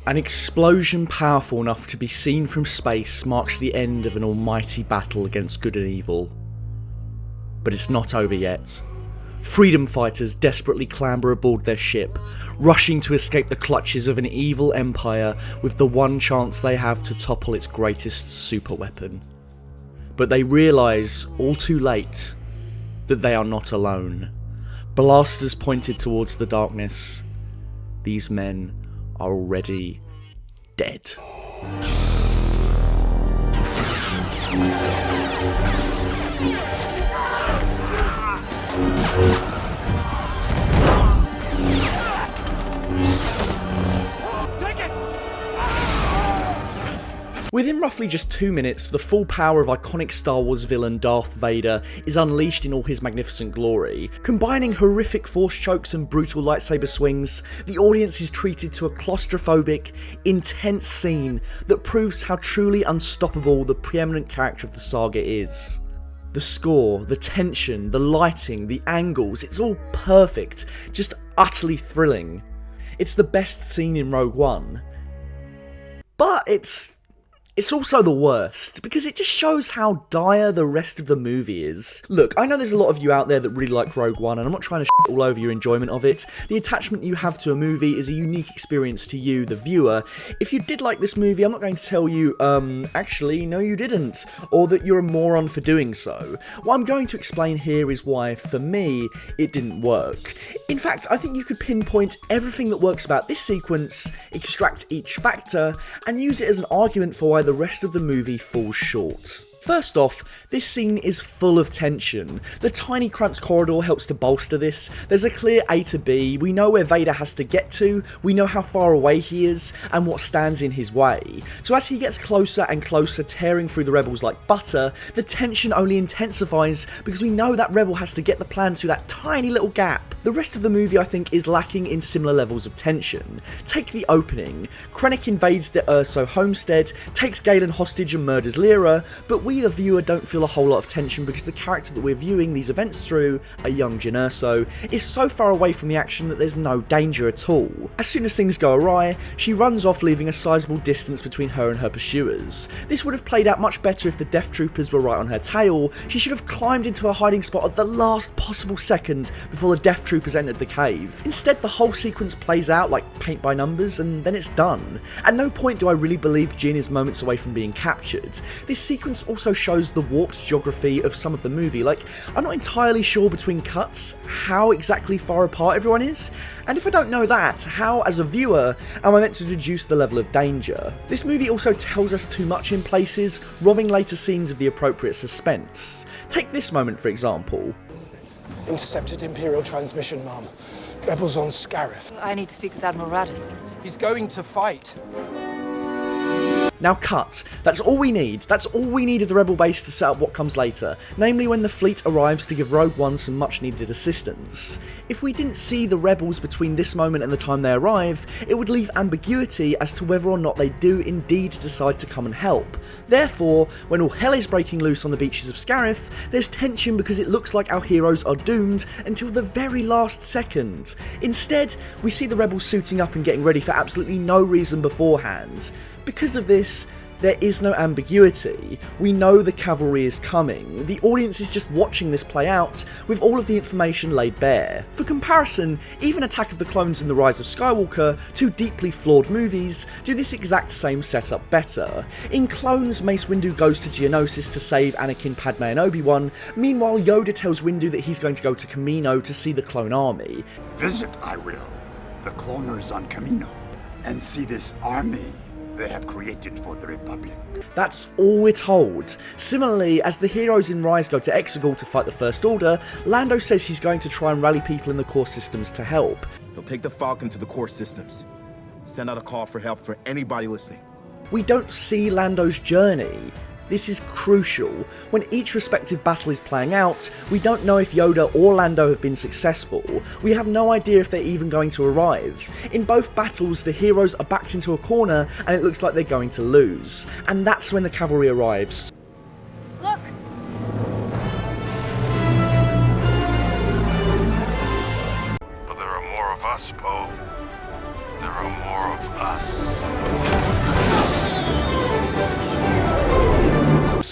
An explosion powerful enough to be seen from space marks the end of an almighty battle against good and evil. But it's not over yet. Freedom fighters desperately clamber aboard their ship, rushing to escape the clutches of an evil empire with the one chance they have to topple its greatest superweapon. But they realise, all too late, that they are not alone. Blasters pointed towards the darkness. These men are already dead. Within roughly just 2 minutes, the full power of iconic Star Wars villain Darth Vader is unleashed in all his magnificent glory. Combining horrific force chokes and brutal lightsaber swings, the audience is treated to a claustrophobic, intense scene that proves how truly unstoppable the preeminent character of the saga is. The score, the tension, the lighting, the angles, it's all perfect, just utterly thrilling. It's the best scene in Rogue One. But it's also the worst, because it just shows how dire the rest of the movie is. Look, I know there's a lot of you out there that really like Rogue One, and I'm not trying to shit all over your enjoyment of it. The attachment you have to a movie is a unique experience to you, the viewer. If you did like this movie, I'm not going to tell you, actually, no you didn't, or that you're a moron for doing so. What I'm going to explain here is why, for me, it didn't work. In fact, I think you could pinpoint everything that works about this sequence, extract each factor, and use it as an argument for why the rest of the movie falls short. First off, this scene is full of tension. The tiny cramped corridor helps to bolster this. There's a clear A to B, we know where Vader has to get to, we know how far away he is, and what stands in his way. So as he gets closer and closer, tearing through the rebels like butter, the tension only intensifies because we know that rebel has to get the plan through that tiny little gap. The rest of the movie, I think, is lacking in similar levels of tension. Take the opening. Krennic invades the Urso homestead, takes Galen hostage and murders Lyra, but we the viewer don't feel a whole lot of tension because the character that we're viewing these events through, a young Jyn Erso, is so far away from the action that there's no danger at all. As soon as things go awry, she runs off, leaving a sizable distance between her and her pursuers. This would have played out much better if the Death Troopers were right on her tail. She should have climbed into a hiding spot at the last possible second before the Death Troopers entered the cave. Instead, the whole sequence plays out like paint by numbers and then it's done. At no point do I really believe Jyn is moments away from being captured. This sequence also shows the warped geography of some of the movie. Like, I'm not entirely sure between cuts how exactly far apart everyone is, and if I don't know that, how as a viewer am I meant to deduce the level of danger? This movie also tells us too much in places, robbing later scenes of the appropriate suspense. Take this moment for example. Intercepted Imperial transmission, Mom. Rebels on Scarif. I need to speak with Admiral Raddus. He's going to fight. Now cut. That's all we need. That's all we need of the Rebel base to set up what comes later, namely when the fleet arrives to give Rogue One some much needed assistance. If we didn't see the Rebels between this moment and the time they arrive, it would leave ambiguity as to whether or not they do indeed decide to come and help. Therefore, when all hell is breaking loose on the beaches of Scarif, there's tension because it looks like our heroes are doomed until the very last second. Instead, we see the Rebels suiting up and getting ready for absolutely no reason beforehand. Because of this, there is no ambiguity. We know the cavalry is coming. The audience is just watching this play out with all of the information laid bare. For comparison, even Attack of the Clones and The Rise of Skywalker, two deeply flawed movies, do this exact same setup better. In Clones, Mace Windu goes to Geonosis to save Anakin, Padme and Obi-Wan. Meanwhile, Yoda tells Windu that he's going to go to Kamino to see the clone army. Visit, I will, the cloners on Kamino, and see this army they have created for the Republic. That's all we're told. Similarly, as the heroes in Rise go to Exegol to fight the First Order, Lando says he's going to try and rally people in the core systems to help. He'll take the Falcon to the core systems. Send out a call for help for anybody listening. We don't see Lando's journey. This is crucial. When each respective battle is playing out, we don't know if Yoda or Lando have been successful. We have no idea if they're even going to arrive. In both battles, the heroes are backed into a corner and it looks like they're going to lose. And that's when the cavalry arrives. Look! But there are more of us, Poe. There are more of us.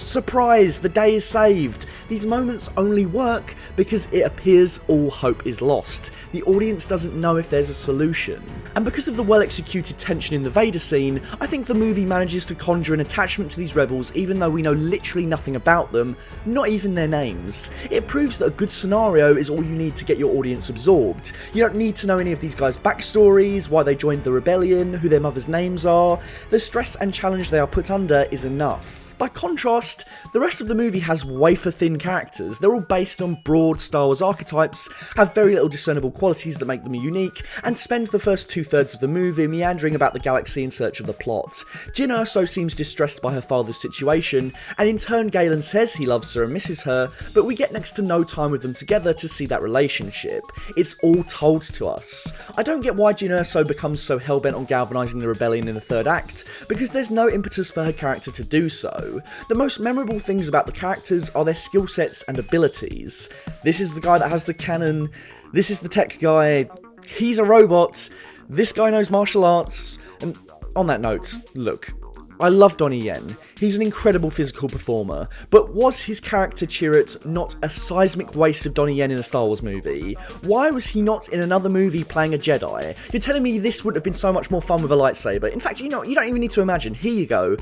surprise, the day is saved. These moments only work because it appears all hope is lost. The audience doesn't know if there's a solution. And because of the well-executed tension in the Vader scene, I think the movie manages to conjure an attachment to these rebels even though we know literally nothing about them, not even their names. It proves that a good scenario is all you need to get your audience absorbed. You don't need to know any of these guys' backstories, why they joined the rebellion, who their mother's names are. The stress and challenge they are put under is enough. By contrast, the rest of the movie has wafer-thin characters. They're all based on broad Star Wars archetypes, have very little discernible qualities that make them unique, and spend the first 2/3 of the movie meandering about the galaxy in search of the plot. Jyn Erso seems distressed by her father's situation, and in turn Galen says he loves her and misses her, but we get next to no time with them together to see that relationship. It's all told to us. I don't get why Jyn Erso becomes so hellbent on galvanising the rebellion in the third act, because there's no impetus for her character to do so. The most memorable things about the characters are their skill sets and abilities. This is the guy that has the cannon, this is the tech guy, he's a robot, this guy knows martial arts, and on that note, look, I love Donnie Yen. He's an incredible physical performer, but was his character Chirrut not a seismic waste of Donnie Yen in a Star Wars movie? Why was he not in another movie playing a Jedi? You're telling me this wouldn't have been so much more fun with a lightsaber? In fact, you don't even need to imagine. Here you go.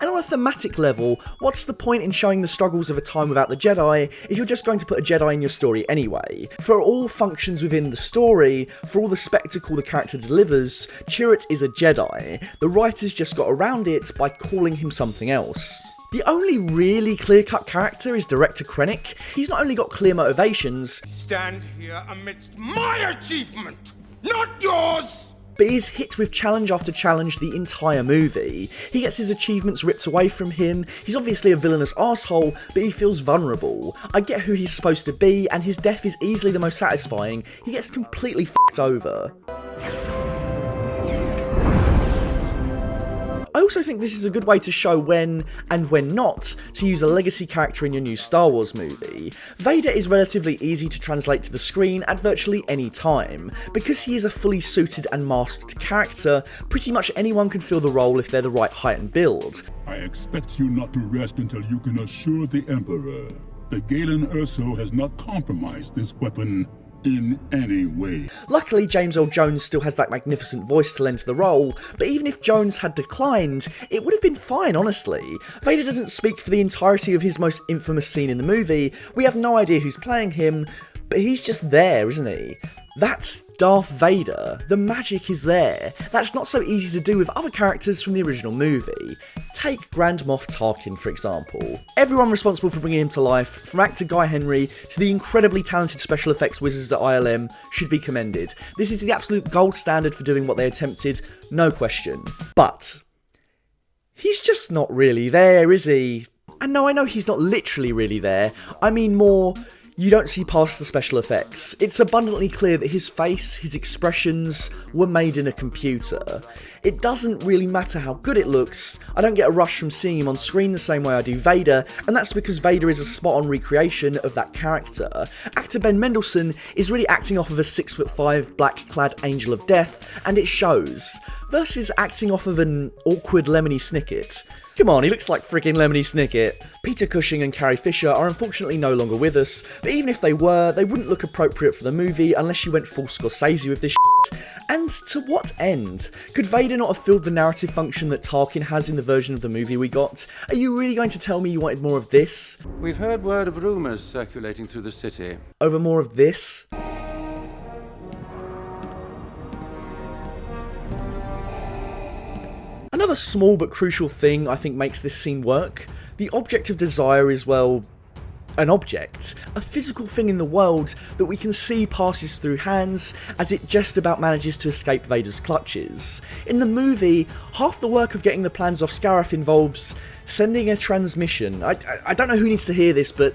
And on a thematic level, what's the point in showing the struggles of a time without the Jedi if you're just going to put a Jedi in your story anyway? For all functions within the story, for all the spectacle the character delivers, Chirrut is a Jedi. The writers just got around it by calling him something else. The only really clear-cut character is Director Krennic. He's not only got clear motivations, stand here amidst my achievement, not yours! but he's hit with challenge after challenge the entire movie. He gets his achievements ripped away from him, he's obviously a villainous asshole, but he feels vulnerable. I get who he's supposed to be, and his death is easily the most satisfying. He gets completely f***ed over. I also think this is a good way to show when, and when not, to use a legacy character in your new Star Wars movie. Vader is relatively easy to translate to the screen at virtually any time. Because he is a fully suited and masked character, pretty much anyone can fill the role if they're the right height and build. I expect you not to rest until you can assure the Emperor that Galen Erso has not compromised this weapon in any way. Luckily, James Earl Jones still has that magnificent voice to lend to the role, but even if Jones had declined, it would have been fine, honestly. Vader doesn't speak for the entirety of his most infamous scene in the movie, we have no idea who's playing him, but he's just there, isn't he? That's Darth Vader. The magic is there. That's not so easy to do with other characters from the original movie. Take Grand Moff Tarkin, for example. Everyone responsible for bringing him to life, from actor Guy Henry to the incredibly talented special effects wizards at ILM, should be commended. This is the absolute gold standard for doing what they attempted, no question. But he's just not really there, is he? And no, I know he's not literally really there. I mean more, you don't see past the special effects. It's abundantly clear that his face, his expressions, were made in a computer. It doesn't really matter how good it looks, I don't get a rush from seeing him on screen the same way I do Vader, and that's because Vader is a spot-on recreation of that character. Actor Ben Mendelsohn is really acting off of a 6'5" black-clad angel of death, and it shows, versus acting off of an awkward Lemony Snicket. Come on, he looks like friggin' Lemony Snicket. Peter Cushing and Carrie Fisher are unfortunately no longer with us, but even if they were, they wouldn't look appropriate for the movie unless you went full Scorsese with this shit. And to what end? Could Vader not have filled the narrative function that Tarkin has in the version of the movie we got? Are you really going to tell me you wanted more of this? We've heard word of rumours circulating through the city. Over more of this? Another small but crucial thing I think makes this scene work. The object of desire is, well, an object. A physical thing in the world that we can see passes through hands as it just about manages to escape Vader's clutches. In the movie, half the work of getting the plans off Scarif involves sending a transmission. I don't know who needs to hear this, but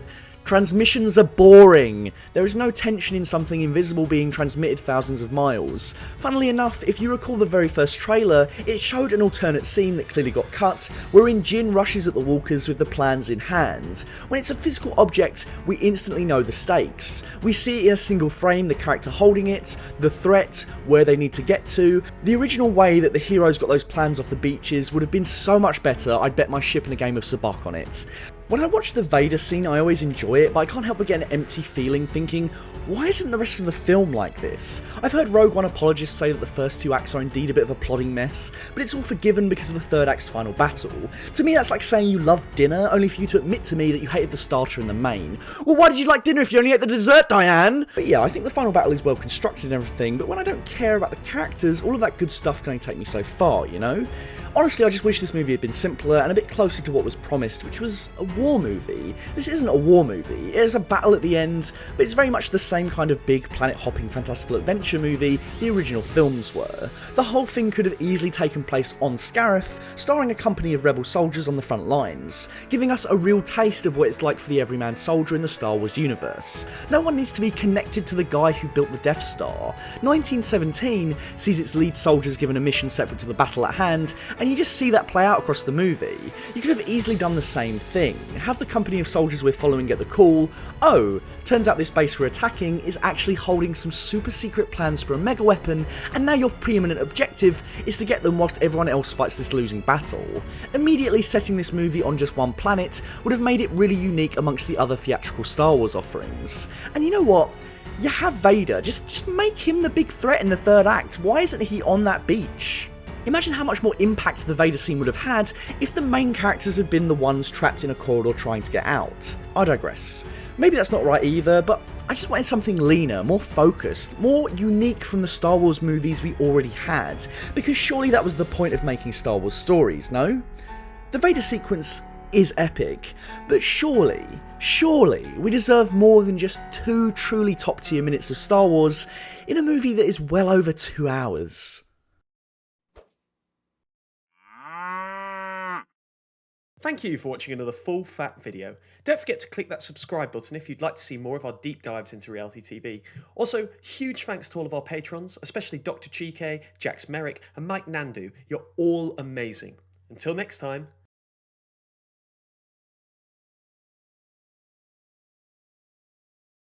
Transmissions are boring. There is no tension in something invisible being transmitted thousands of miles. Funnily enough, if you recall the very first trailer, it showed an alternate scene that clearly got cut, wherein Jin rushes at the walkers with the plans in hand. When it's a physical object, we instantly know the stakes. We see it in a single frame, the character holding it, the threat, where they need to get to. The original way that the heroes got those plans off the beaches would have been so much better. I'd bet my ship in a game of Sabacc on it. When I watch the Vader scene, I always enjoy it, but I can't help but get an empty feeling thinking, why isn't the rest of the film like this? I've heard Rogue One apologists say that the first two acts are indeed a bit of a plodding mess, but it's all forgiven because of the third act's final battle. To me, that's like saying you love dinner, only for you to admit to me that you hated the starter and the main. Well, why did you like dinner if you only ate the dessert, Diane? But yeah, I think the final battle is well constructed and everything, but when I don't care about the characters, all of that good stuff can only take me so far, you know? Honestly, I just wish this movie had been simpler and a bit closer to what was promised, which was a war movie. This isn't a war movie. It is a battle at the end, but it's very much the same kind of big planet-hopping fantastical adventure movie the original films were. The whole thing could have easily taken place on Scarif, starring a company of rebel soldiers on the front lines, giving us a real taste of what it's like for the everyman soldier in the Star Wars universe. No one needs to be connected to the guy who built the Death Star. 1917 sees its lead soldiers given a mission separate to the battle at hand, and you just see that play out across the movie. You could have easily done the same thing. Have the company of soldiers we're following get the call, oh, turns out this base we're attacking is actually holding some super secret plans for a mega weapon, and now your preeminent objective is to get them whilst everyone else fights this losing battle. Immediately setting this movie on just one planet would have made it really unique amongst the other theatrical Star Wars offerings. And you know what? You have Vader, just make him the big threat in the third act. Why isn't he on that beach? Imagine how much more impact the Vader scene would have had if the main characters had been the ones trapped in a corridor trying to get out. I digress. Maybe that's not right either, but I just wanted something leaner, more focused, more unique from the Star Wars movies we already had, because surely that was the point of making Star Wars stories, no? The Vader sequence is epic, but surely we deserve more than just 2 truly top tier minutes of Star Wars in a movie that is well over 2 hours. Thank you for watching another full fat video. Don't forget to click that subscribe button if you'd like to see more of our deep dives into reality TV. Also, huge thanks to all of our patrons, especially Dr. Chike, Jax Merrick and Mike Nandu. You're all amazing. Until next time.